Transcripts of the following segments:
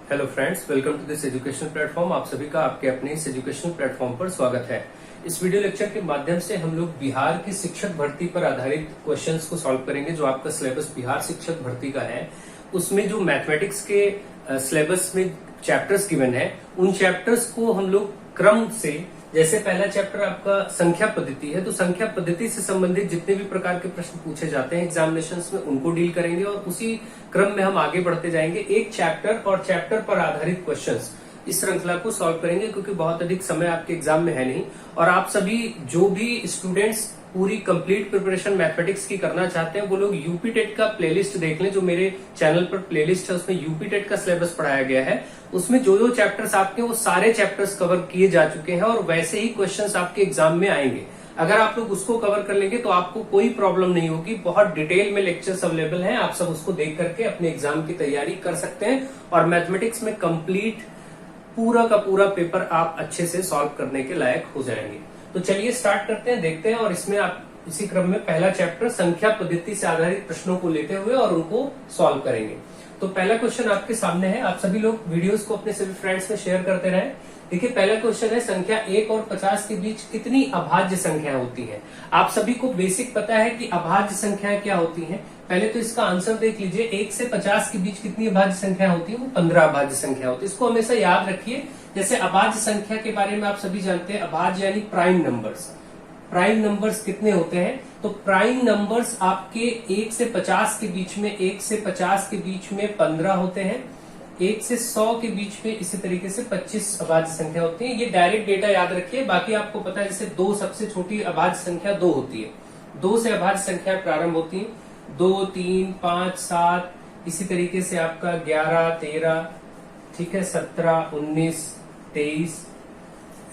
Hello friends, welcome to this educational platform. आप सभी का आपके अपने इस एजुकेशनल प्लेटफॉर्म पर स्वागत है। इस वीडियो लेक्चर के माध्यम से हम लोग बिहार की शिक्षक भर्ती पर आधारित क्वेश्चंस को सॉल्व करेंगे। जो आपका सिलेबस बिहार शिक्षक भर्ती का है, उसमें जो मैथमेटिक्स के सिलेबस में चैप्टर्स गिवन है, उन चैप्टर्स को हम लोग क्रम से, जैसे पहला चैप्टर आपका संख्या पद्धति है, तो संख्या पद्धति से संबंधित जितने भी प्रकार के प्रश्न पूछे जाते हैं एग्जामिनेशंस में, उनको डील करेंगे और उसी क्रम में हम आगे बढ़ते जाएंगे। एक चैप्टर और चैप्टर पर आधारित क्वेश्चंस, इस श्रृंखला को सॉल्व करेंगे, क्योंकि बहुत अधिक समय आपके एग्जाम में है नहीं। और आप सभी जो भी स्टूडेंट्स पूरी कंप्लीट प्रिपरेशन मैथमेटिक्स की करना चाहते हैं, वो लोग यूपी टेट का प्लेलिस्ट देख लें। जो मेरे चैनल पर प्लेलिस्ट है, उसमें यूपी टेट का सिलेबस पढ़ाया गया है। उसमें जो जो चैप्टर्स आपके, वो सारे चैप्टर्स कवर किए जा चुके हैं और वैसे ही क्वेश्चंस आपके एग्जाम में आएंगे। अगर आप लोग उसको कवर कर लेंगे तो आपको कोई प्रॉब्लम नहीं होगी। बहुत डिटेल में लेक्चर्स अवेलेबल हैं, आप सब उसको देख करके अपने एग्जाम की तैयारी कर सकते हैं और मैथमेटिक्स में कंप्लीट पूरा का पूरा पेपर आप अच्छे से सॉल्व करने के लायक हो जाएंगे। तो चलिए स्टार्ट करते हैं, देखते हैं। और इसमें आप इसी क्रम में पहला चैप्टर संख्या पद्धति से आधारित प्रश्नों को लेते हुए और उनको सॉल्व करेंगे। तो पहला क्वेश्चन आपके सामने है। आप सभी लोग वीडियोस को अपने सभी फ्रेंड्स में शेयर करते रहें। देखिए, पहला क्वेश्चन है, संख्या 1 और 50 के बीच कितनी अभाज्य संख्याएं होती हैं? आप सभी को बेसिक पता है कि अभाज्य संख्याएं क्या होती हैं। पहले तो इसका आंसर देख लीजिए। 1 से 50 के बीच कितनी अभाज्य संख्या होती है? वो 15 अभाज्य संख्या होती है। इसको हमेशा याद रखिए। जैसे अभाज्य संख्या के बारे में आप सभी जानते हैं, अभाज्य यानी प्राइम नंबर्स। प्राइम नंबर्स कितने होते हैं? तो प्राइम नंबर्स आपके 1 से 50 के बीच में, 1 से 50 के बीच में 15 होते हैं। 1 से 100 के बीच में इसी तरीके से 25 अभाज्य संख्या होती है। ये डायरेक्ट डेटा याद रखिए। बाकी आपको पता है, जैसे 2 सबसे छोटी अभाज्य संख्या 2 होती है। 2 से अभाज्य संख्या प्रारंभ होती है। 2, 3, 5, 7, इसी तरीके से आपका 11, 13, ठीक है, 17, 19, 23,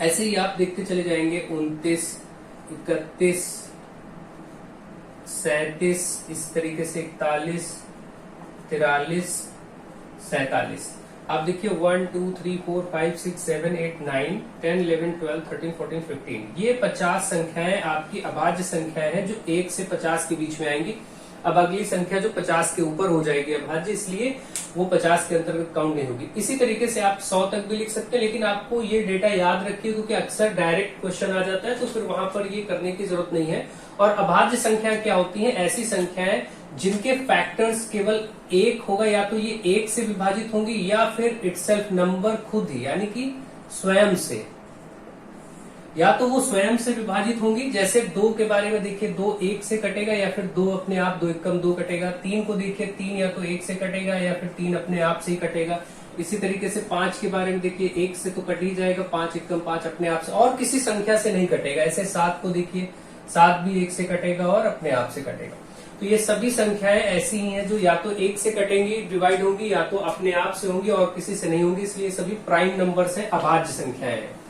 ऐसे ही आप देखते चले जाएंगे। 29, 31, 37, इस तरीके से 41, 43, 47। आप देखिए 1, 2, 3, 4, 5, 6, 7, 8, 9, 10, 11, 12, 13, 14, 15। ये 50 संख्याएं आपकी अभाज्य संख्याएं हैं जो 1 से 50 के बीच में आएंगी। अब अगली संख्या जो 50 के ऊपर हो जाएगी अभाज्य, इसलिए वो 50 के अंतर्गत काउंट नहीं होगी। इसी तरीके से आप 100 तक भी लिख सकते हैं, लेकिन आपको ये डेटा याद रखिए, क्योंकि अक्सर डायरेक्ट क्वेश्चन आ जाता है, तो फिर वहां पर ये करने की जरूरत नहीं है। और अभाज्य संख्या क्या होती है? ऐसी संख्याएं जिनके फैक्टर्स केवल 1 होगा, या तो ये 1 से विभाजित होंगी या फिर इटसेल्फ नंबर खुद ही, यानी कि स्वयं से, या तो वो स्वयं से विभाजित होंगी। जैसे 2 के बारे में देखिए, 2 1 से कटेगा या फिर 2 अपने आप 2 एकम 2 कटेगा। 3 को देखिए, 3 या तो 1 से कटेगा या फिर 3 अपने आप से ही कटेगा। इसी तरीके से 5 के बारे में देखिए, 1 से तो कट ही जाएगा, 5 एकम 5 अपने आप से, और किसी संख्या से नहीं कटेगा। ऐसे 7 को देखिए, 7 भी 1 से कटेगा और अपने आप से कटेगा। तो ये सभी संख्याएं ऐसी ही हैं जो या तो 1 से कटेंगी, डिवाइड होंगी, या तो अपने आप से होंगी और किसी से नहीं होंगी। इसलिए सभी प्राइम नंबर्स हैं, अभाज्य संख्याएं हैं।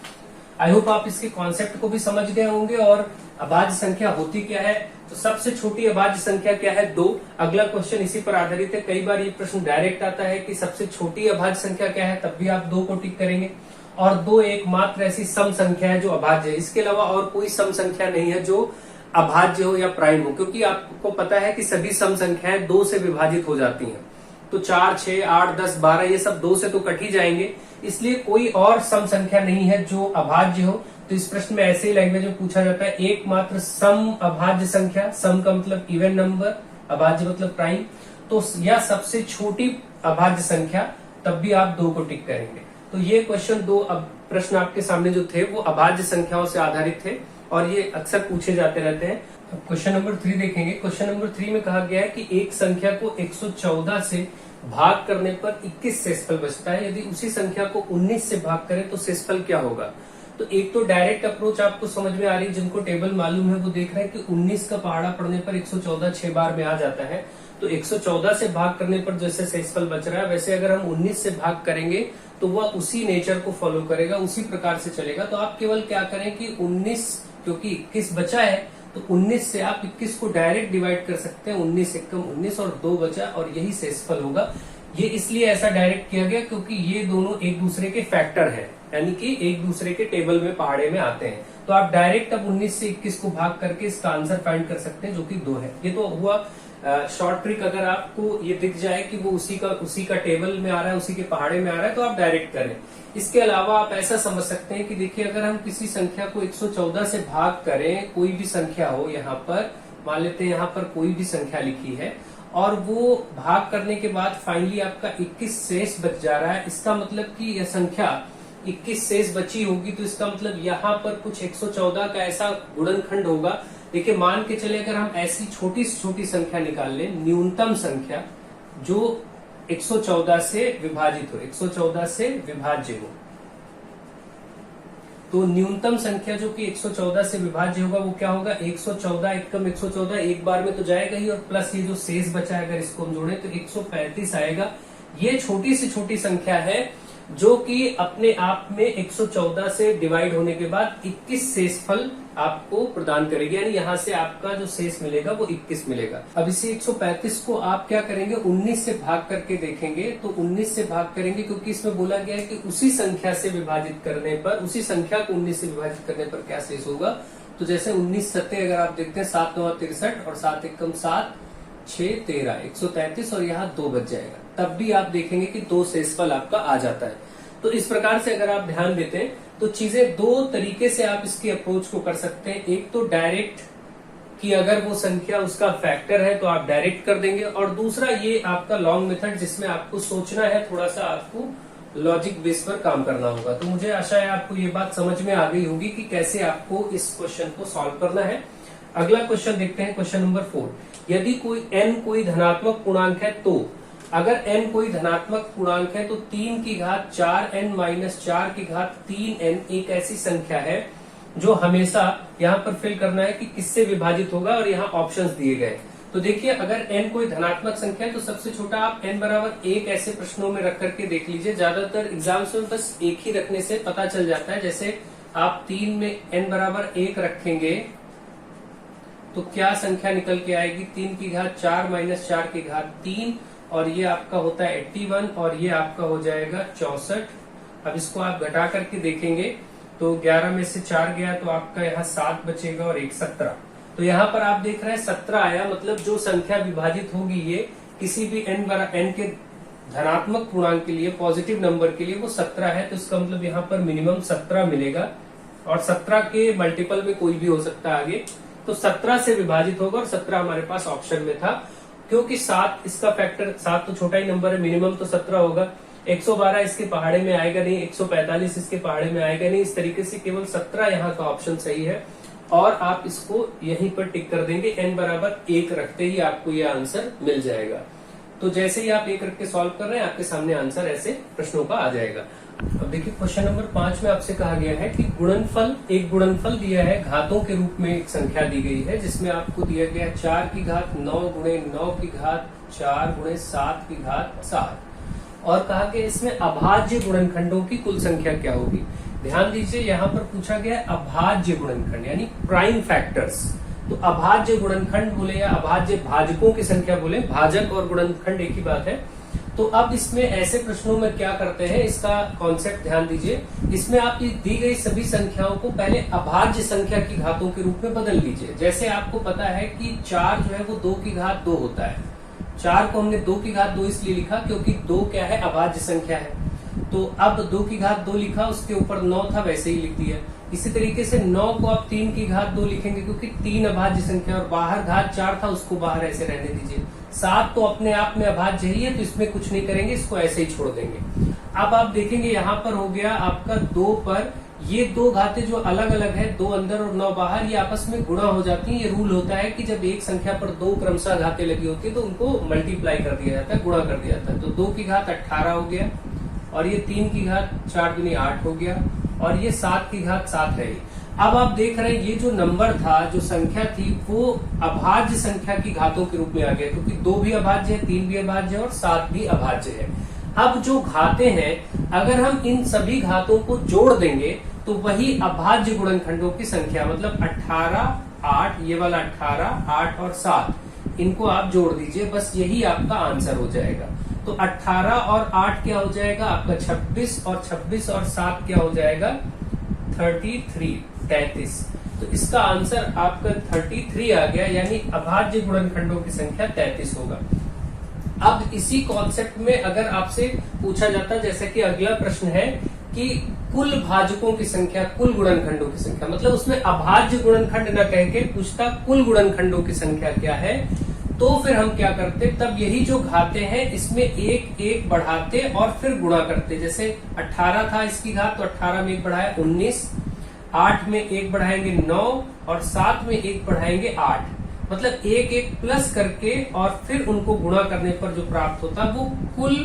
आई होप आप इसके कॉन्सेप्ट को भी समझ गए होंगे। और अभाज्य संख्या होती क्या है? तो सबसे छोटी अभाज्य संख्या क्या है? 2। अगला क्वेश्चन इसी पर आधारित है। कई बार ये प्रश्न डायरेक्ट आता है कि सबसे छोटी अभाज्य संख्या क्या है, तब भी आप 2 को टिक करेंगे। और 2 एकमात्र ऐसी सम संख्या है जो अभाज्य है। इसके अलावा और कोई सम संख्या नहीं है जो अभाज्य हो या प्राइम हो, क्योंकि आपको पता है कि सभी सम संख्याएं 2 से विभाजित हो जाती हैं। तो 4, 6, 8, 10, 12 ये सब 2 से तो कट ही जाएंगे। इसलिए कोई और सम संख्या नहीं है जो अभाज्य हो। तो इस प्रश्न में ऐसे ही लैंग्वेज में पूछा जाता है, एकमात्र सम अभाज्य संख्या, सम का मतलब इवन नंबर, अभाज्य मतलब प्राइम, तो या सबसे छोटी अभाज्य संख्या, तब भी आप 2 को टिक करेंगे। तो ये क्वेश्चन 2 अब प्रश्न आपके सामने जो थे वो अभाज्य संख्याओं से आधारित थे और ये अक्सर पूछे जाते रहते हैं। अब क्वेश्चन नंबर 3 देखेंगे। क्वेश्चन नंबर 3 में कहा गया है कि एक संख्या को 114 से भाग करने पर 21 शेषफल बचता है। यदि उसी संख्या को 19 से भाग करें तो शेषफल क्या होगा? तो एक तो डायरेक्ट अप्रोच आपको समझ में आ रही है, जिनको टेबल मालूम है वो देख रहे हैं कि 19 का पहाड़ा पड़ने पर 114 6 बार में आ जाता है। तो 114 से भाग करने पर जैसे शेषफल बच रहा है, वैसे अगर हम 19 से भाग करेंगे तो वह उसी नेचर को फॉलो करेगा, उसी प्रकार से चलेगा। तो आप केवल क्या करें कि 19, क्योंकि 21 बचा है, तो 19 से आप 21 को डायरेक्ट डिवाइड कर सकते हैं। 19 एकम 19 और 2 बचा, और यही शेषफल होगा। ये इसलिए ऐसा डायरेक्ट किया गया क्योंकि ये दोनों एक दूसरे के फैक्टर हैं, यानी कि एक दूसरे के टेबल में पहाड़े में आते हैं। तो आप डायरेक्ट अब 19 से 21 को भाग करके इसका आंसर फाइंड कर सकते हैं, जो कि 2 है। ये तो हुआ शॉर्ट ट्रिक अगर आपको ये दिख जाए कि वो उसी का टेबल में आ रहा है, उसी के पहाड़े में आ रहा है, तो आप डायरेक्ट करें। इसके अलावा आप ऐसा समझ सकते हैं कि देखिए अगर हम किसी संख्या को 114 से भाग करें, कोई भी संख्या हो, यहाँ पर मान लेते हैं यहाँ पर कोई भी संख्या लिखी है और वो भाग करने के बाद फाइनली आपका 21 शेष बच जा रहा है, इसका मतलब कि यह संख्या 21 शेष बची होगी, तो इसका मतलब यहाँ पर कुछ 114 का ऐसा गुणनखंड होगा। देखिए मान के चले अगर हम ऐसी छोटी से छोटी संख्या निकाल लें, न्यूनतम संख्या जो 114 से विभाजित हो, 114 से विभाज्य हो, तो न्यूनतम संख्या जो कि 114 से विभाज्य होगा वो क्या होगा, 114 एकम 114 एक बार में तो जाएगा ही, और प्लस ये जो शेष बचा है अगर इसको हम जोड़े तो 135 आएगा। ये छोटी से छोटी संख्या है जो कि अपने आप में 114 से डिवाइड होने के बाद 21 शेषफल आपको प्रदान करेगी, यानी यहाँ से आपका जो शेष मिलेगा वो 21 मिलेगा। अब इसी 135 को आप क्या करेंगे, 19 से भाग करके देखेंगे, तो 19 से भाग करेंगे क्योंकि इसमें बोला गया है कि उसी संख्या से विभाजित करने पर, उसी संख्या को 19 से विभाजित करने पर क्या शेष होगा। तो जैसे 19 सत्ते अगर आप देखते हैं 7 9 63 और 7 एकम 7 6 13 133 और यहाँ 2 बच जाएगा, तब भी आप देखेंगे कि 2 शेषफल आपका आ जाता है। तो इस प्रकार से अगर आप ध्यान देते हैं तो चीजें दो तरीके से आप इसकी अप्रोच को कर सकते हैं। एक तो डायरेक्ट कि अगर वो संख्या उसका फैक्टर है तो आप डायरेक्ट कर देंगे, और दूसरा ये आपका लॉन्ग मेथड जिसमें आपको सोचना है, थोड़ा सा आपको लॉजिक बेस पर काम करना होगा। तो मुझे आशा है आपको ये बात समझ में आ गई होगी कि कैसे आपको इस क्वेश्चन को सॉल्व करना है। अगला क्वेश्चन देखते हैं, क्वेश्चन नंबर 4। यदि कोई n कोई धनात्मक पूर्णांक है तो अगर n कोई धनात्मक पूर्णांक है तो 3 की घात 4n माइनस 4 की घात 3n एक ऐसी संख्या है जो हमेशा यहाँ पर फिल करना है कि किससे विभाजित होगा, और यहाँ ऑप्शंस दिए गए। तो देखिए अगर n कोई धनात्मक संख्या है तो सबसे छोटा आप n बराबर 1 ऐसे प्रश्नों में रख करके देख लीजिए। ज्यादातर एग्जाम्स में बस एक ही रखने से पता चल जाता है। जैसे आप 3 में n बराबर 1 रखेंगे तो क्या संख्या निकल के आएगी, 3 की घात 4 माइनस 4 की घात 3, और ये आपका होता है 81 और ये आपका हो जाएगा 64। अब इसको आप घटा करके देखेंगे तो 11 में से 4 गया तो आपका यहाँ 7 बचेगा और 1 17। तो यहाँ पर आप देख रहे हैं 17 आया, मतलब जो संख्या विभाजित होगी ये किसी भी n के धनात्मक पूर्णांक के लिए, पॉजिटिव नंबर के लिए वो 17 है। तो इसका मतलब यहाँ पर मिनिमम 17 मिलेगा, और 17 के मल्टीपल में कोई भी हो सकता है आगे। तो 17 से विभाजित होगा, और 17 हमारे पास ऑप्शन में था क्योंकि 7 इसका फैक्टर, 7 तो छोटा ही नंबर है, मिनिमम तो 17 होगा। 112 इसके पहाड़े में आएगा नहीं, 145 इसके पहाड़े में आएगा नहीं, इस तरीके से केवल 17 यहाँ का ऑप्शन सही है, और आप इसको यहीं पर टिक कर देंगे। n बराबर 1 रखते ही आपको ये आंसर मिल जाएगा। तो जैसे ही आप 1 रख के सॉल्व कर रहे हैं आपके सामने आंसर ऐसे प्रश्नों का आ जाएगा। अब देखिए क्वेश्चन नंबर 5 में आपसे कहा गया है कि एक गुणनफल दिया है, घातों के रूप में एक संख्या दी गई है जिसमें आपको दिया गया 4 की घात 9 गुणे 9 की घात 4 गुणे 7 की घात 7, और कहा कि इसमें अभाज्य गुणनखंडों की कुल संख्या क्या होगी। ध्यान दीजिए यहाँ पर पूछा गया है अभाज्य गुणनखंड यानी प्राइम फैक्टर्स। तो अभाज्य गुणनखंड बोले या अभाज्य भाजकों की संख्या बोले, भाजक और गुणनखंड एक ही बात है। तो अब इसमें ऐसे प्रश्नों में क्या करते हैं, इसका कॉन्सेप्ट ध्यान दीजिए। इसमें आप ये दी गई सभी संख्याओं को पहले अभाज्य संख्या की घातों के रूप में बदल लीजिए। जैसे आपको पता है कि 4 जो है वो 2 की घात 2 होता है। 4 को हमने 2 की घात 2 इसलिए लिखा क्योंकि 2 क्या है, अभाज्य संख्या है। तो अब 2 की घात 2 लिखा, उसके ऊपर 9 था वैसे ही लिख दिया। इसी तरीके से 9 को आप 3 की घात 2 लिखेंगे क्योंकि 3 अभाज्य संख्या, और बाहर घात 4 था उसको बाहर ऐसे रहने दीजिए। 7 तो अपने आप में अभाज्य ही है तो इसमें कुछ नहीं करेंगे, इसको ऐसे ही छोड़ देंगे। अब आप देखेंगे यहाँ पर हो गया आपका 2 पर ये 2 घातें जो अलग अलग है, 2 अंदर और 9 बाहर, ये आपस में गुणा हो जाती है। ये रूल होता है कि जब एक संख्या पर 2 क्रमशः घातें लगी होती है तो उनको मल्टीप्लाई कर दिया जाता है, गुणा कर दिया जाता है। तो 2 की घात 18 हो गया, और ये 3 की घात 4 दूनी 8 हो गया, और ये 7 की घात 7 रही। अब आप देख रहे हैं ये जो नंबर था, जो संख्या थी, वो अभाज्य संख्या की घातों के रूप में आ गया क्योंकि 2 भी अभाज्य है, 3 भी अभाज्य है और 7 भी अभाज्य है। अब जो घातें हैं, अगर हम इन सभी घातों को जोड़ देंगे तो वही अभाज्य गुणनखंडों की संख्या, मतलब 18 8, ये वाला 18 8 और 7, इनको आप जोड़ दीजिए, बस यही आपका आंसर हो जाएगा। तो 18 और 8 क्या हो जाएगा आपका 26, और 26 और 7 क्या हो जाएगा 33। तो इसका आंसर आपका 33 आ गया, यानी अभाज्य गुणनखंडों की संख्या 33 होगा। अब इसी कॉन्सेप्ट में अगर आपसे पूछा जाता, जैसे कि अगला प्रश्न है कि कुल भाजकों की संख्या, कुल गुणनखंडों की संख्या, मतलब उसमें अभाज्य गुणनखंड न कह के पूछता कुल गुणनखंडों की संख्या क्या है, तो फिर हम क्या करते, तब यही जो घाते हैं इसमें एक एक बढ़ाते और फिर गुणा करते। जैसे 18 था इसकी घात, तो 18 में एक बढ़ाया 19, 8 में एक बढ़ाएंगे 9 और 7 में एक बढ़ाएंगे 8, मतलब एक एक प्लस करके और फिर उनको गुणा करने पर जो प्राप्त होता है वो कुल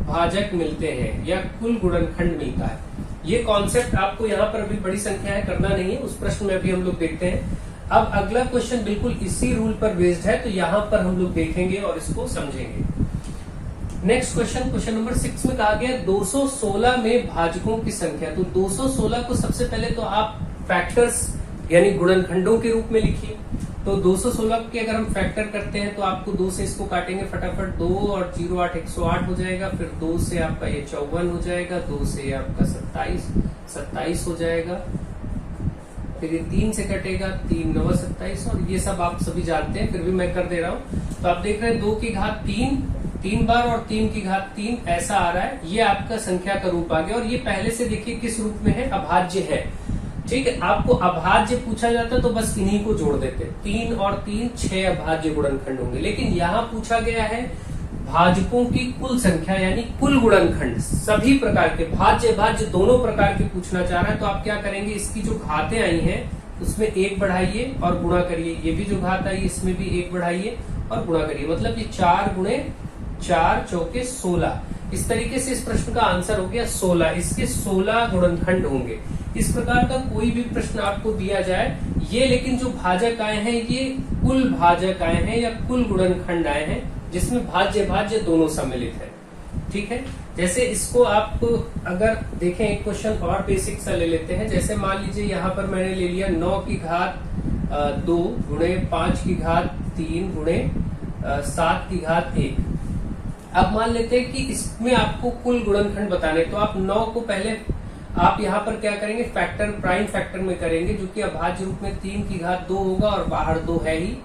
भाजक मिलते हैं या कुल गुणनखंड मिलता है। ये कॉन्सेप्ट आपको यहाँ पर अभी बड़ी संख्या है करना नहीं है, उस प्रश्न में अभी हम लोग देखते हैं। अब अगला क्वेश्चन बिल्कुल इसी रूल पर बेस्ड है, तो यहाँ पर हम लोग देखेंगे और इसको समझेंगे। नेक्स्ट क्वेश्चन, क्वेश्चन नंबर 6 में कहा गया 216 में भाजकों की संख्या। तो 216 को सबसे पहले तो आप फैक्टर्स यानी गुणनखंडों के रूप में लिखिए। तो 216 के अगर हम फैक्टर करते हैं तो आपको 2 से इसको काटेंगे फटाफट, 2 और 0 8 108 हो जाएगा, फिर 2 से आपका ये 54 हो जाएगा, 2 से आपका 27 हो जाएगा, फिर ये 3 से कटेगा, 3 9 27, और ये सब आप सभी जानते हैं, फिर भी मैं कर दे रहा हूं। तो आप देख रहे हैं 2 की घात 3 बार और 3 की घात 3 ऐसा आ रहा है, ये आपका संख्या का रूप आ गया। और ये पहले से देखिए किस रूप में है, अभाज्य है। ठीक है, आपको अभाज्य पूछा जाता तो बस इन्हीं को जोड़ देते, 3 और 3 6 अभाज्य गुणनखंड होंगे। लेकिन यहाँ पूछा गया है भाजकों की कुल संख्या यानी कुल गुणनखंड, सभी प्रकार के भाज्य भाज्य दोनों प्रकार के पूछना चाह रहा है। तो आप क्या करेंगे, इसकी जो घातें आई हैं उसमें 1 बढ़ाइए और गुणा करिए, ये भी जो घात आई इसमें भी 1 बढ़ाइए और गुणा करिए, मतलब ये 4 गुणे 4 चौके 16। इस तरीके से इस प्रश्न का आंसर हो गया 16। इसके 16 गुणनखंड होंगे। इस प्रकार का कोई भी प्रश्न आपको दिया जाए, ये लेकिन जो भाजक आए हैं ये कुल भाजक आए हैं या कुल गुणनखंड आए हैं, जिसमें भाज्य भाज्य दोनों सम्मिलित है। ठीक है, जैसे इसको आप अगर देखें एक क्वेश्चन और बेसिक सा ले लेते हैं। जैसे मान लीजिए यहाँ पर मैंने ले लिया 9 की घात 2 गुणे 5 की घात 3 गुणे 7 की घात 1। अब मान लेते हैं कि इसमें आपको कुल गुणनखंड बताने, तो आप 9 को पहले आप यहाँ पर क्या करेंगे, फैक्टर प्राइम फैक्टर में करेंगे, जो कि अभाज्य रूप में 3 की घात 2 होगा और बाहर 2 है ही।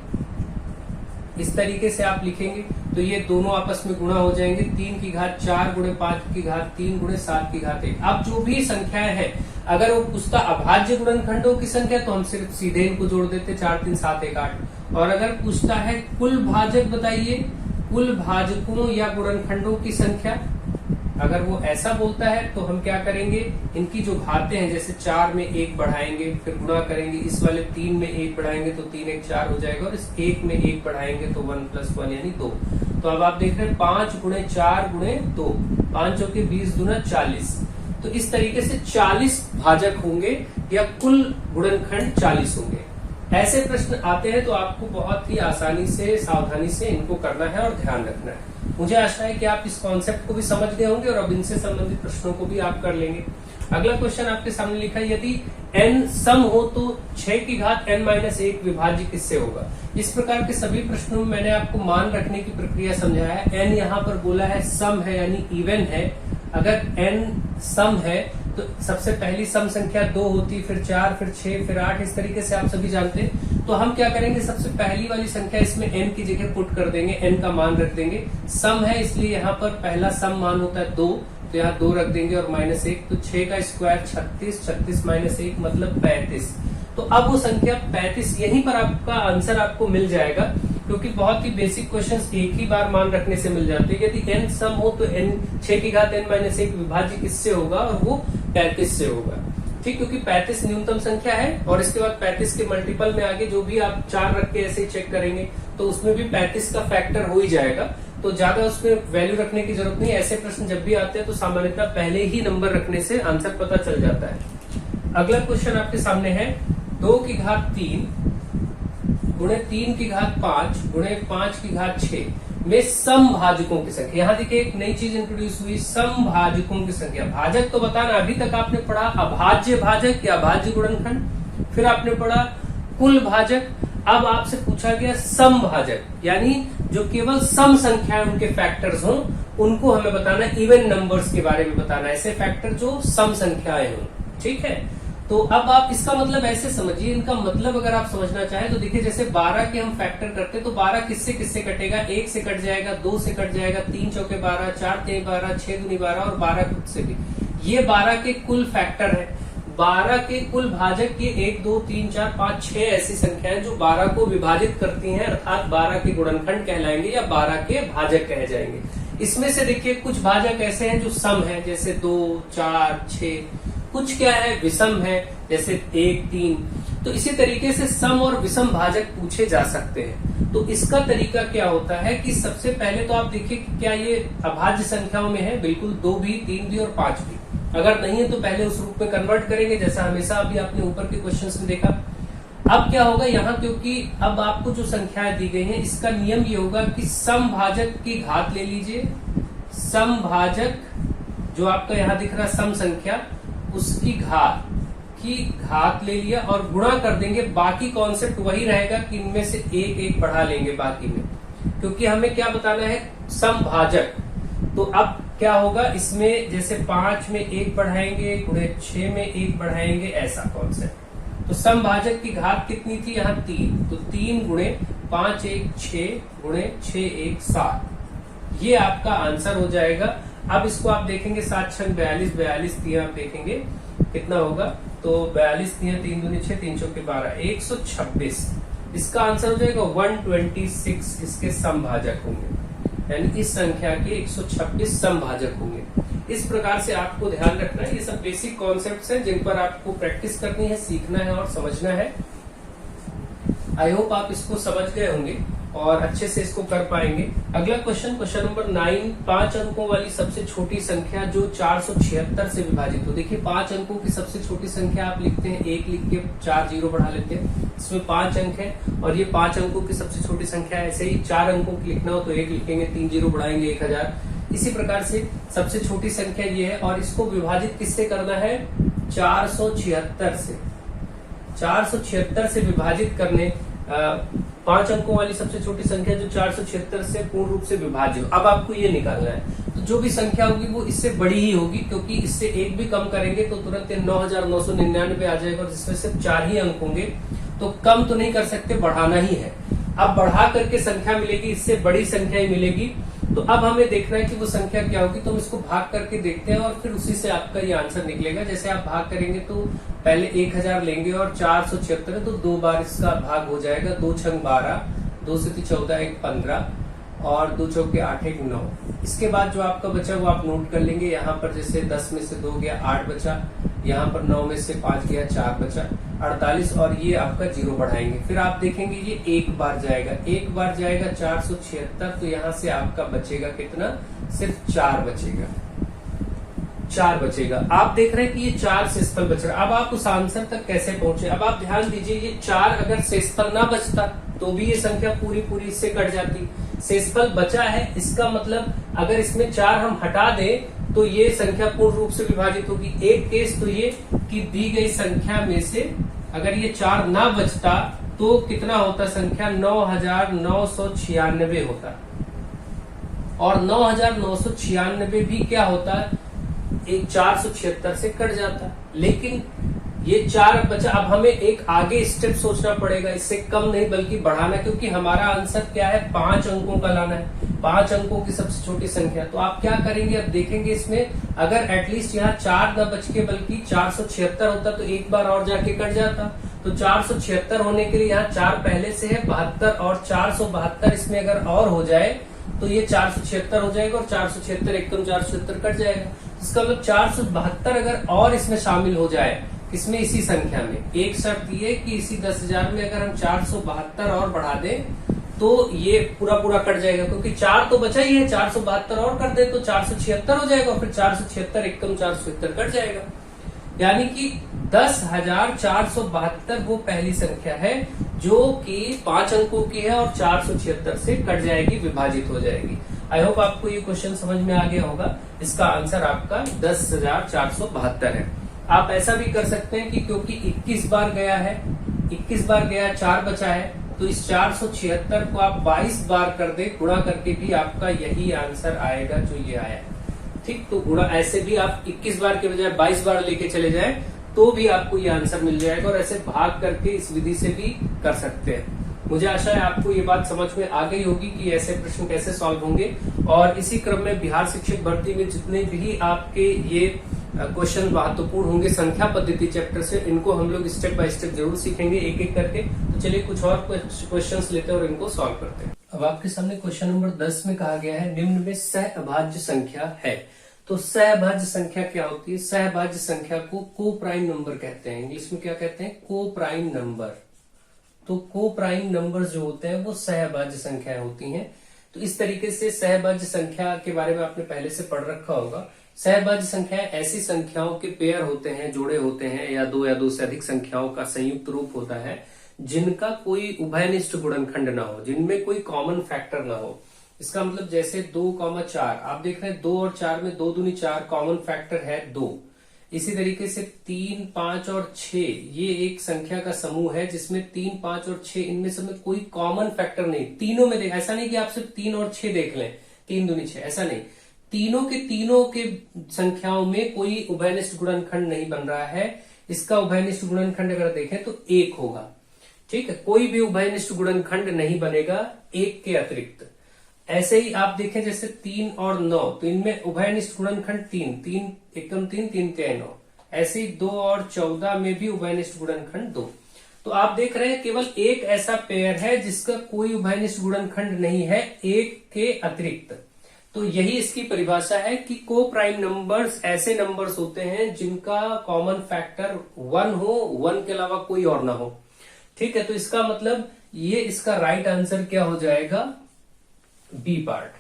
इस तरीके से आप लिखेंगे तो ये दोनों आपस में गुणा हो जाएंगे, 3 की घात 4 गुणे 5 की घात 3 गुणे 7 की घात 1। अब जो भी संख्याएं हैं, अगर वो पूछता अभाज्य गुणनखंडों की संख्या तो हम सिर्फ सीधे इनको जोड़ देते, 4 3 7 1 8। और अगर पूछता है कुल भाजक बताइए, कुल भाजकों या गुणनखंडों की संख्या, अगर वो ऐसा बोलता है तो हम क्या करेंगे, इनकी जो घातें हैं जैसे 4 में 1 बढ़ाएंगे फिर गुणा करेंगे, इस वाले 3 में 1 बढ़ाएंगे तो 3 1 4 हो जाएगा, और इस 1 में 1 बढ़ाएंगे तो 1 + 1 यानी 2। तो अब आप देख रहे हैं 5 गुणे 4 गुणे 2, 5 चौके 20 दूना 40। तो इस तरीके से 40 भाजक होंगे या कुल गुणनखंड 40 होंगे। ऐसे प्रश्न आते हैं तो आपको बहुत ही आसानी से सावधानी से इनको करना है और ध्यान रखना है। मुझे आशा है कि आप इस कॉन्सेप्ट को भी समझ गए होंगे और अब इनसे संबंधित प्रश्नों को भी आप कर लेंगे। अगला क्वेश्चन आपके सामने लिखा है, यदि n सम हो तो 6 की घात n-1 विभाज्य किससे होगा। इस प्रकार के सभी प्रश्नों में मैंने आपको मान रखने की प्रक्रिया समझाया है। n यहाँ पर बोला है सम है यानी इवन है। अगर n सम है तो सबसे पहली सम संख्या 2 होती, फिर 4, फिर 6, फिर 8, इस तरीके से आप सभी जानते हैं। तो हम क्या करेंगे, सबसे पहली वाली संख्या इसमें n की जगह पुट कर देंगे, n का मान रख देंगे। सम है इसलिए यहाँ पर पहला सम मान होता है 2, तो यहाँ 2 रख देंगे और -1, तो 6 का स्क्वायर 36, 36 - 1 मतलब 35। तो अब वो संख्या 35, यहीं पर आपका आंसर आपको मिल जाएगा, क्योंकि बहुत ही बेसिक क्वेश्चंस एक ही बार मान रखने से मिल जाते हैं। यदि n सम हो तो n 6 की घात n-1 विभाज्य किससे होगा, और वो 35 से होगा। ठीक, क्योंकि 35 न्यूनतम संख्या है और इसके बाद 35 के मल्टीपल में आगे जो भी आप 4 रख के ऐसे चेक करेंगे तो उसमें भी 35 का फैक्टर हो ही जाएगा। तो ज्यादा उसमें वैल्यू रखने की जरूरत नहीं है। ऐसे प्रश्न जब भी आते हैं तो सामान्यतः पहले ही नंबर रखने से आंसर पता चल जाता है। अगला क्वेश्चन आपके सामने है 2 की घात 3 गुणे 3 की घात 5 गुणे 5 की घात 6 में सम भाजकों की संख्या। यहाँ देखिए एक नई चीज इंट्रोड्यूस हुई, सम भाजकों की संख्या। भाजक तो बताना, अभी तक आपने पढ़ा अभाज्य भाजक या अभाज्य गुणनखंड, फिर आपने पढ़ा कुल भाजक, अब आपसे पूछा गया सम भाजक, यानी जो केवल सम संख्या उनके फैक्टर्स हों उनको हमें बताना, इवन नंबर्स के बारे में बताना, ऐसे फैक्टर जो सम संख्याएं हों। ठीक है, तो अब आप इसका मतलब ऐसे समझिए, इनका मतलब अगर आप समझना चाहें तो देखिए जैसे 12 के हम फैक्टर करते हैं तो 12 किससे किससे कटेगा, 1 से कट जाएगा, 2 से कट जाएगा, 3 चौके 12, 4 तेई 12, 6 दूनी 12 और 12 खुद से भी। ये 12 के कुल फैक्टर है। 12 के कुल भाजक के 1 2 3 4 5 6 ऐसी संख्याएं जो 12 को विभाजित करती हैं, अर्थात 12 के गुणनखंड कहलाएंगे या 12 के भाजक कहे जाएंगे। इसमें से देखिए कुछ भाजक ऐसे हैं जो सम है, जैसे 2 4 6, कुछ क्या है विषम है, जैसे 1 3। तो इसी तरीके से सम और विषम भाजक पूछे जा सकते हैं। तो इसका तरीका क्या होता है कि सबसे पहले तो आप देखिए कि क्या ये अभाज्य संख्याओं में है, बिल्कुल 2 भी 3 भी और 5 भी। अगर नहीं है तो पहले उस रूप में कन्वर्ट करेंगे, जैसा हमेशा अभी आपने ऊपर के क्वेश्चंस में देखा। अब क्या होगा यहाँ, क्योंकि अब आपको जो संख्याएं दी गई हैं इसका नियम ये होगा कि समभाजक की घात ले लीजिए, समभाजक जो आपका यहाँ दिख रहा है सम संख्या, उसकी घात ले लिया और गुणा कर देंगे। बाकी कॉन्सेप्ट वही रहेगा कि इनमें से एक एक बढ़ा लेंगे बाकी में, क्योंकि हमें क्या बताना है, समभाजक। तो अब क्या होगा इसमें, जैसे 5 में 1 बढ़ाएंगे, गुणे 6 में 1 बढ़ाएंगे, ऐसा कॉन्सेप्ट। तो समभाजक की घात कितनी थी यहाँ 3, तो 3 गुणे 5 1 6 गुणे 6 1 7, ये आपका आंसर हो जाएगा। अब इसको आप देखेंगे 7 6 42, 42 3 आप देखेंगे कितना होगा, तो 42 3 दूनी 6, 3 चौके 12, 126। इसका आंसर हो जाएगा 126 इसके समभाजक होंगे, यानी इस संख्या के 126 समभाजक होंगे। इस प्रकार से आपको ध्यान रखना है, ये सब बेसिक कॉन्सेप्ट्स हैं जिन पर आपको प्रैक्टिस करनी है, सीखना है और समझना है। आई होप आप इसको समझ गए होंगे और अच्छे से इसको कर पाएंगे। अगला क्वेश्चन नंबर 9, 5 अंकों वाली सबसे छोटी संख्या जो 476 से विभाजित हो। देखिए 5 अंकों की सबसे छोटी संख्या आप लिखते हैं, 1 लिख के 4 जीरो बढ़ा लेते हैं, इसमें 5 अंक है। और ये 5 अंकों की सबसे छोटी संख्या, ऐसे ही 4 अंकों की लिखना हो तो 1 लिखेंगे, 3 जीरो बढ़ाएंगे 1000। इसी प्रकार से सबसे छोटी संख्या ये है और इसको विभाजित किससे करना है, 476 से। 476 से विभाजित करने 5 अंकों वाली सबसे छोटी संख्या जो 476 से पूर्ण रूप से विभाज्य हो। अब आपको ये निकालना है, तो जो भी संख्या होगी वो इससे बड़ी ही होगी, क्योंकि इससे एक भी कम करेंगे तो तुरंत 9999 आ जाएगा, और जिसमें सिर्फ 4 ही अंक होंगे। तो कम तो नहीं कर सकते, बढ़ाना ही है। अब बढ़ा करके संख्या मिलेगी, इससे बड़ी संख्या ही मिलेगी। तो अब हमें देखना है कि वो संख्या क्या होगी, तो हम इसको भाग करके देखते हैं और फिर उसी से आपका ये आंसर निकलेगा। जैसे आप भाग करेंगे तो पहले 1000 लेंगे और 476 है तो 2 बार इसका भाग हो जाएगा, 2 छंग 12, 2 से 14 1 15 और 2 चौके 8 1 9। इसके बाद जो आपका बचा वो आप नोट कर लेंगे। यहाँ पर जैसे 10 में से 2 गया 8 बचा, यहाँ पर 9 में से 5 गया 4 बचा 48, और ये आपका 0 बढ़ाएंगे। फिर आप देखेंगे ये एक बार जाएगा, 476, तो यहाँ से आपका बचेगा कितना, सिर्फ 4 बचेगा, 4 बचेगा। आप देख रहे हैं कि ये 4 शेषफल बच रहा है। अब आप उस आंसर तक कैसे पहुंचे, अब आप ध्यान दीजिए, ये 4 अगर शेषफल ना बचता तो भी ये संख्या पूरी पूरी इससे कट जाती। शेषफल बचा है, इसका मतलब अगर इसमें 4 हम हटा दें तो ये संख्या पूर्ण रूप से विभाजित होगी। एक केस तो ये कि दी गई संख्या में से अगर ये 4 ना बचता तो कितना होता संख्या, 9996 होता, और 9996 भी क्या होता, एक 476 से कट जाता। लेकिन ये 4 बचा, अब हमें एक आगे स्टेप सोचना पड़ेगा, इससे कम नहीं बल्कि बढ़ाना, क्योंकि हमारा आंसर क्या है, 5 अंकों का लाना है, 5 अंकों की सबसे छोटी संख्या। तो आप क्या करेंगे, अब देखेंगे इसमें अगर एटलीस्ट यहाँ 4 न बच के बल्कि 476 होता तो एक बार और जाके कट जाता। तो 476 होने के लिए यहाँ 4 पहले से है 72, और 472 इसमें अगर और हो जाए तो ये 476 हो जाएगा, और 476 एकदम 476 कट जाएगा। इसका मतलब 472 अगर और इसमें शामिल हो जाए, इसमें इसी संख्या में, एक शर्त ये कि इसी 10,000 में अगर हम 472 और बढ़ा दें तो ये पूरा पूरा कट जाएगा, क्योंकि 4 तो बचा ही है, 472 और कर दे तो 476 हो जाएगा, और फिर 476 एकदम 476 कट जाएगा। यानी कि 10,472 वो पहली संख्या है जो कि 5 अंकों की है और 476 से कट जाएगी, विभाजित हो जाएगी। आई होप आपको ये क्वेश्चन समझ में आ गया होगा। इसका आंसर आपका 10,472 है। आप ऐसा भी कर सकते हैं कि क्योंकि 21 बार गया है, 21 बार गया, 4 बचा है, तो इस 476 को आप 22 बार कर दे, गुणा करके भी आपका यही आंसर आएगा जो ये आया। ठीक, तो गुणा ऐसे भी आप 21 बार के बजाय 22 बार लेके चले जाएं तो भी आपको ये आंसर मिल जाएगा, और ऐसे भाग करके इस विधि से भी कर सकते हैं। मुझे आशा है आपको ये बात समझ में आ गई होगी कि ऐसे प्रश्न कैसे सॉल्व होंगे। और इसी क्रम में बिहार शिक्षक भर्ती में जितने भी आपके ये क्वेश्चन महत्वपूर्ण होंगे संख्या पद्धति चैप्टर से, इनको हम लोग स्टेप बाय स्टेप जरूर सीखेंगे एक एक करके। तो चलिए कुछ और क्वेश्चंस लेते हैं और इनको सॉल्व करते हैं। अब आपके सामने क्वेश्चन नंबर 10 में कहा गया है निम्न में सहअभाज्य संख्या है। तो सहअभाज्य संख्या क्या होती है? सहअभाज्य संख्या को को प्राइम नंबर कहते हैं, इंग्लिश में क्या कहते हैं? को प्राइम नंबर। तो को प्राइम नंबर जो होते हैं वो सहअभाज्य संख्याएं होती हैं। तो इस तरीके से सहअभाज्य संख्या के बारे में आपने पहले से पढ़ रखा होगा। सहअभाज्य संख्याएं ऐसी संख्याओं के पेयर होते हैं, जोड़े होते हैं, या दो से अधिक संख्याओं का संयुक्त रूप होता है जिनका कोई उभयनिष्ठ गुणनखंड ना हो, जिनमें कोई कॉमन फैक्टर ना हो। इसका मतलब जैसे 2,4 आप देख रहे हैं 2 और 4 में 2 दूनी 4 कॉमन फैक्टर है 2। इसी तरीके से 3, 5 और 6 ये एक संख्या का समूह है जिसमें 3, 5 और 6 इनमें से कोई कॉमन फैक्टर नहीं। तीनों में देख, ऐसा नहीं कि आप सिर्फ 3 और 6 देख लें, 3 दूनी 6, ऐसा नहीं। तीनों के संख्याओं में कोई उभयनिष्ठ गुणनखंड नहीं बन रहा है। इसका उभयनिष्ठ गुणनखंड अगर देखें तो 1 होगा। ठीक है, कोई भी उभयनिष्ठ गुणनखंड नहीं बनेगा 1 के अतिरिक्त। ऐसे ही आप देखें जैसे 3 और 9, तो इनमें उभयनिष्ठ गुणनखंड 3, 3 एकम 3, 3 के 9। ऐसे ही 2 और 14 में भी उभयनिष्ठ गुणनखंड 2। तो आप देख रहे हैं केवल एक ऐसा पेयर है जिसका कोई उभयनिष्ठ गुणनखंड नहीं है 1 के अतिरिक्त। तो यही इसकी परिभाषा है कि को प्राइम नंबर्स ऐसे नंबर्स होते हैं जिनका कॉमन फैक्टर 1 हो, 1 के अलावा कोई और ना हो। ठीक है, तो इसका मतलब ये इसका राइट आंसर क्या हो जाएगा? B part.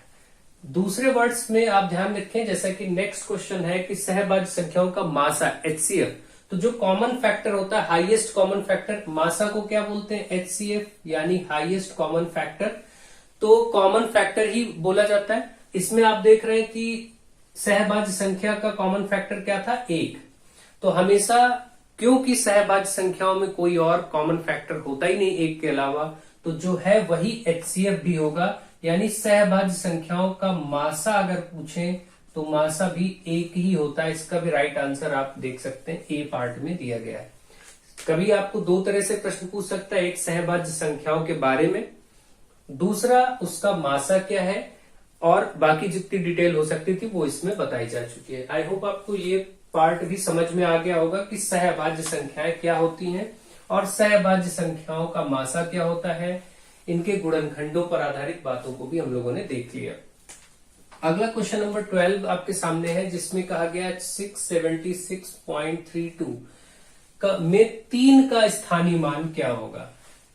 दूसरे वर्ड्स में आप ध्यान रखें, जैसा कि नेक्स्ट क्वेश्चन है कि सहभाज्य संख्याओं का मासा HCF। तो जो कॉमन फैक्टर होता है, हाईएस्ट कॉमन फैक्टर, मासा को क्या बोलते हैं? HCF, यानी हाईएस्ट कॉमन फैक्टर। तो कॉमन फैक्टर ही बोला जाता है। इसमें आप देख रहे हैं कि सहभाज्य संख्या का कॉमन फैक्टर क्या था? 1। तो हमेशा, क्योंकि सहभाज्य संख्याओं में कोई और कॉमन फैक्टर होता ही नहीं 1 के अलावा, तो जो है वही HCF भी होगा। यानी सहभाज्य संख्याओं का मासा अगर पूछें तो मासा भी 1 ही होता है। इसका भी राइट आंसर आप देख सकते हैं, ए पार्ट में दिया गया है। कभी आपको दो तरह से प्रश्न पूछ सकता है, एक सहभाज्य संख्याओं के बारे में, दूसरा उसका मासा क्या है, और बाकी जितनी डिटेल हो सकती थी वो इसमें बताई जा चुकी है। आई होप आपको ये पार्ट भी समझ में आ गया होगा कि सहभाज्य संख्याएं क्या होती हैं और सहभाज्य संख्याओं का मासा क्या होता है। इनके गुणनखंडों पर आधारित बातों को भी हम लोगों ने देख लिया। अगला क्वेश्चन नंबर 12 आपके सामने है, जिसमें कहा गया 676.32 में 3 का स्थानीय मान क्या होगा।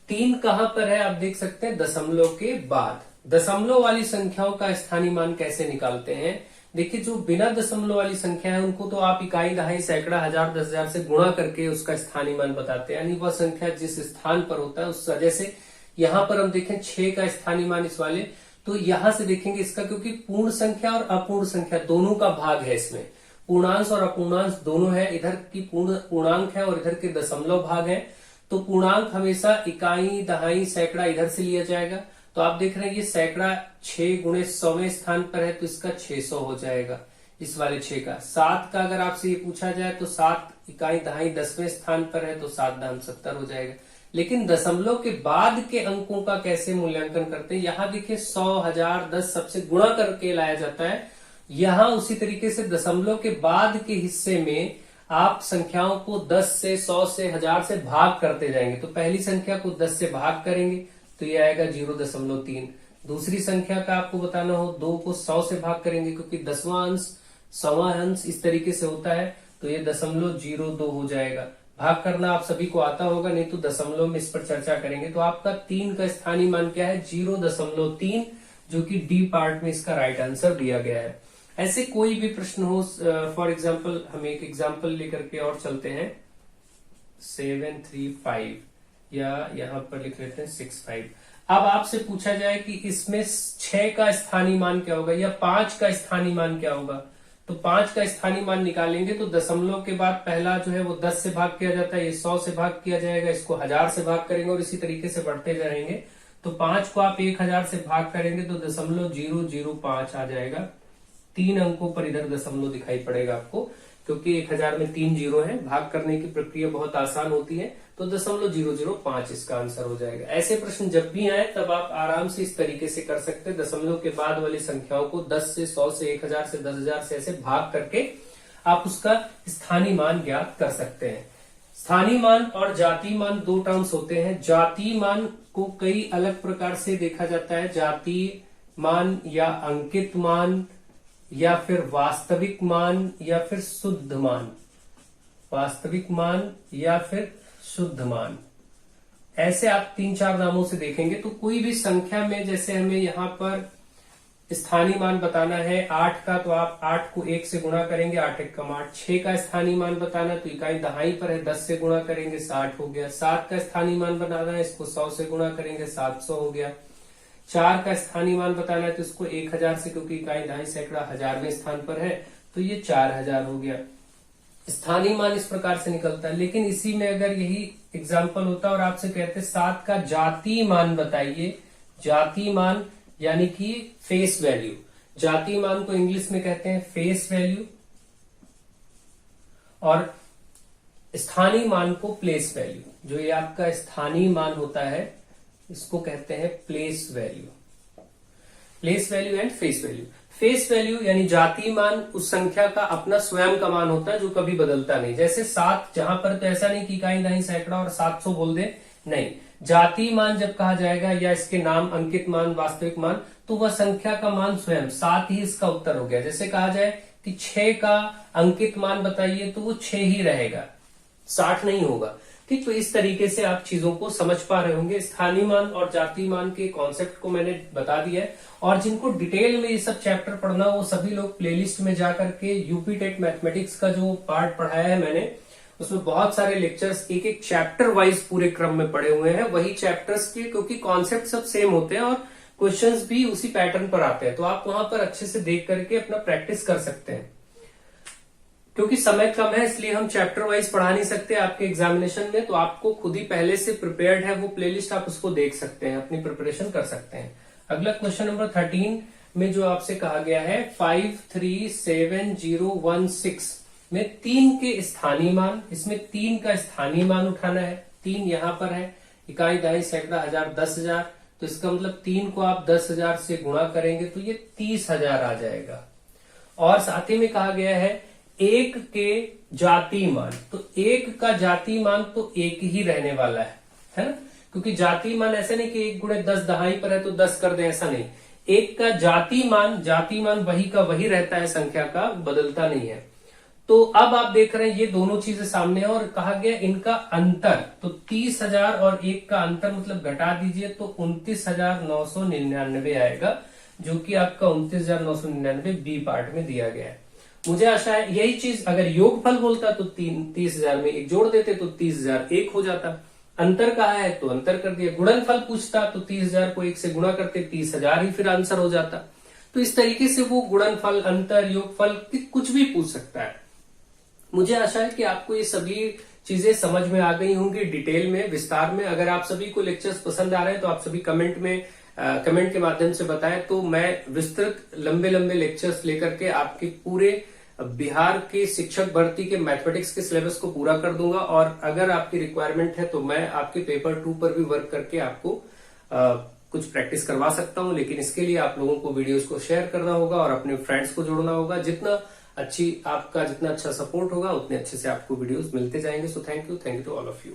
3 कहां पर है आप देख सकते हैं, दशमलव के बाद। दशमलव वाली संख्याओं का स्थानीय मान कैसे निकालते हैं? देखिए, जो बिना दशमलव वाली संख्या है उनको तो आप इकाई, दहाई, सैकड़ा, हजार, 10,000 से गुणा करके उसका स्थानीय मान बताते हैं, यानी वह संख्या जिस स्थान पर होता है उस। जैसे यहां पर हम देखें 6 का स्थानीय मान इस वाले, तो यहां से देखेंगे इसका, क्योंकि पूर्ण संख्या और अपूर्ण संख्या दोनों का भाग है इसमें, पूर्णांश और अपूर्णांश दोनों है। इधर की पूर्णांक है और इधर के दशमलव भाग है। तो पूर्णांक हमेशा इकाई, दहाई, सैकड़ा इधर से लिया जाएगा। तो आप देख रहे हैं ये सैकड़ा 6 गुणे 100वें स्थान पर है, तो इसका 600 हो जाएगा इस वाले 6 का। 7 का अगर आपसे ये पूछा जाए तो 7 इकाई, दहाई 10वें स्थान पर है, तो 7 दाम 70 हो जाएगा। लेकिन दशमलव के बाद के अंकों का कैसे मूल्यांकन करते हैं, यहां देखिए 100, 1000, 10 सबसे गुणा करके लाया जाता है। यहां उसी तरीके से दशमलव के बाद के हिस्से में आप संख्याओं को 10 से, 100 से, 1000 से भाग करते जाएंगे। तो पहली संख्या को 10 से भाग करेंगे तो ये आएगा 0.3। दूसरी संख्या का आपको बताना हो, 2 को 100 से भाग करेंगे, क्योंकि 10वां अंश, 100वां अंश इस तरीके से होता है, तो ये 0.02 हो जाएगा। भाग करना आप सभी को आता होगा, नहीं तो दशमलव में इस पर चर्चा करेंगे। तो आपका 3 का स्थानीय मान क्या है? 0.3, जो कि डी पार्ट में इसका राइट आंसर दिया गया है। ऐसे कोई भी प्रश्न हो, फॉर एग्जाम्पल हम एक एग्जाम्पल लेकर के और चलते हैं, 735, या यहां पर लिख लेते हैं 65। अब आपसे पूछा जाए कि इसमें 6 का स्थानीय मान क्या होगा या 5 का स्थानीय मान क्या होगा, तो 5 का स्थानीय मान निकालेंगे तो दशमलव के बाद पहला जो है वो 10 से भाग किया जाता है, ये 100 से भाग किया जाएगा, इसको 1000 से भाग करेंगे और इसी तरीके से बढ़ते जाएंगे। तो 5 को आप 1000 से भाग करेंगे तो 0.005 आ जाएगा। 3 अंकों पर इधर दशमलव दिखाई पड़ेगा आपको। क्योंकि 1000 में 3 जीरो है, भाग करने की प्रक्रिया बहुत आसान होती है, तो 0.005 इसका आंसर हो जाएगा। ऐसे प्रश्न जब भी आए तब आप आराम से इस तरीके से कर सकते हैं। दशमलव के बाद वाली संख्याओं को 10 से 100 से 1000 से 10,000 से ऐसे भाग करके आप उसका स्थानीय मान ज्ञात कर सकते हैं। स्थानीय मान और जातीय मान दो टर्म्स होते हैं। जातीय मान को कई अलग प्रकार से देखा जाता है, जातीय मान या अंकित मान या फिर वास्तविक मान या फिर शुद्ध मान, वास्तविक मान या फिर शुद्ध मान, ऐसे आप 3-4 नामों से देखेंगे। तो कोई भी संख्या में जैसे हमें यहाँ पर स्थानीय मान बताना है 8 का, तो आप 8 को 1 से गुणा करेंगे, 8 एकम 8। 6 का स्थानीय मान बताना, तो इकाई दहाई पर है, 10 से गुणा करेंगे 60 हो गया। 7 का स्थानीय मान बनाना है, इसको 100 से गुणा करेंगे 700 हो गया। 4 का स्थानीय मान बताना है, तो इसको 1000 से, क्योंकि इकाई दहाई सैकड़ा हजारवें स्थान पर है, तो ये 4000 हो गया। स्थानीय मान इस प्रकार से निकलता है। लेकिन इसी में अगर यही एग्जाम्पल होता और आपसे कहते 7 का जातीय मान बताइए, जातीय मान यानी कि फेस वैल्यू, जातीय मान को इंग्लिश में कहते हैं फेस वैल्यू, और स्थानीय मान को प्लेस वैल्यू। जो ये आपका स्थानीय मान होता है इसको कहते हैं place value, place value and face value. Face value यानी जातीय मान उस संख्या का अपना स्वयं का मान होता है जो कभी बदलता नहीं। जैसे 7, जहां पर तो ऐसा नहीं कि इकाई दहाई सैकड़ा और 700 बोल दे, नहीं। जातीय मान जब कहा जाएगा या इसके नाम अंकित मान, वास्तविक मान, तो वह संख्या का मान स्वयं 7 ही इसका उत्तर हो गया। जैसे कहा जाए कि 6 का अंकित मान बताइए, तो वो 6 ही रहेगा, 60 नहीं होगा। ठीक, तो इस तरीके से आप चीजों को समझ पा रहे होंगे। स्थानीय मान और जातीय मान के कॉन्सेप्ट को मैंने बता दिया है, और जिनको डिटेल में ये सब चैप्टर पढ़ना, वो सभी लोग प्लेलिस्ट में जाकर के यूपी टेट मैथमेटिक्स का जो पार्ट पढ़ाया है मैंने, उसमें बहुत सारे लेक्चर्स एक एक चैप्टर वाइज पूरे क्रम में पढ़े हुए हैं, वही चैप्टर्स के, क्योंकि कॉन्सेप्ट सब सेम होते हैं और क्वेश्चंस भी उसी पैटर्न पर आते हैं। तो आप वहां पर अच्छे से देख करके अपना प्रैक्टिस कर सकते हैं। क्योंकि समय कम है इसलिए हम चैप्टर वाइज पढ़ा नहीं सकते आपके एग्जामिनेशन में, तो आपको खुद ही पहले से प्रिपेयर्ड है वो प्लेलिस्ट, आप उसको देख सकते हैं, अपनी प्रिपरेशन कर सकते हैं। अगला क्वेश्चन नंबर 13 में जो आपसे कहा गया है 537016 में 3 के स्थानीय मान, इसमें 3 का स्थानीय मान उठाना है। 3 यहां पर है, इकाई दहाई सैकड़ा हजार 10,000, तो इसका मतलब 3 को आप 10,000 से गुणा करेंगे तो ये 30,000 आ जाएगा। और साथ ही में कहा गया है 1 के जातीय मान, तो 1 का जातीय मान तो 1 ही रहने वाला है ना, क्योंकि जातीय मान ऐसा नहीं कि 1 गुणे 10 दहाई पर है तो 10 कर दें, ऐसा नहीं। 1 का जातीय मान वही का वही रहता है, संख्या का बदलता नहीं है। तो अब आप देख रहे हैं ये दोनों चीजें सामने है, और कहा गया इनका अंतर, तो 30,000 और 1 का अंतर मतलब घटा दीजिए तो 29,999 आएगा, जो कि आपका 29,999 बी पार्ट में दिया गया है। मुझे आशा है यही चीज अगर योगफल बोलता तो 30,000 में 1 जोड़ देते तो 30,000 1 हो जाता। अंतर कहा है तो अंतर कर दिया। गुणनफल पूछता तो 30,000 को 1 से गुणा करते 30,000 ही फिर आंसर हो जाता। तो इस तरीके से वो गुणनफल, अंतर, योगफल कुछ भी पूछ सकता है। मुझे आशा है कि आपको ये सभी चीजें समझ में आ गई होंगी डिटेल में, विस्तार में। अगर आप सभी को लेक्चर्स पसंद आ रहे हैं तो आप सभी कमेंट के माध्यम से बताएं, तो मैं विस्तृत लंबे लंबे लेक्चर्स लेकर के आपके पूरे बिहार के शिक्षक भर्ती के मैथमेटिक्स के सिलेबस को पूरा कर दूंगा। और अगर आपकी रिक्वायरमेंट है तो मैं आपके पेपर 2 पर भी वर्क करके आपको कुछ प्रैक्टिस करवा सकता हूं। लेकिन इसके लिए आप लोगों को वीडियोस को शेयर करना होगा और अपने फ्रेंड्स को जोड़ना होगा। जितना अच्छा सपोर्ट होगा उतने अच्छे से आपको वीडियोस मिलते जाएंगे। So thank you to all of you.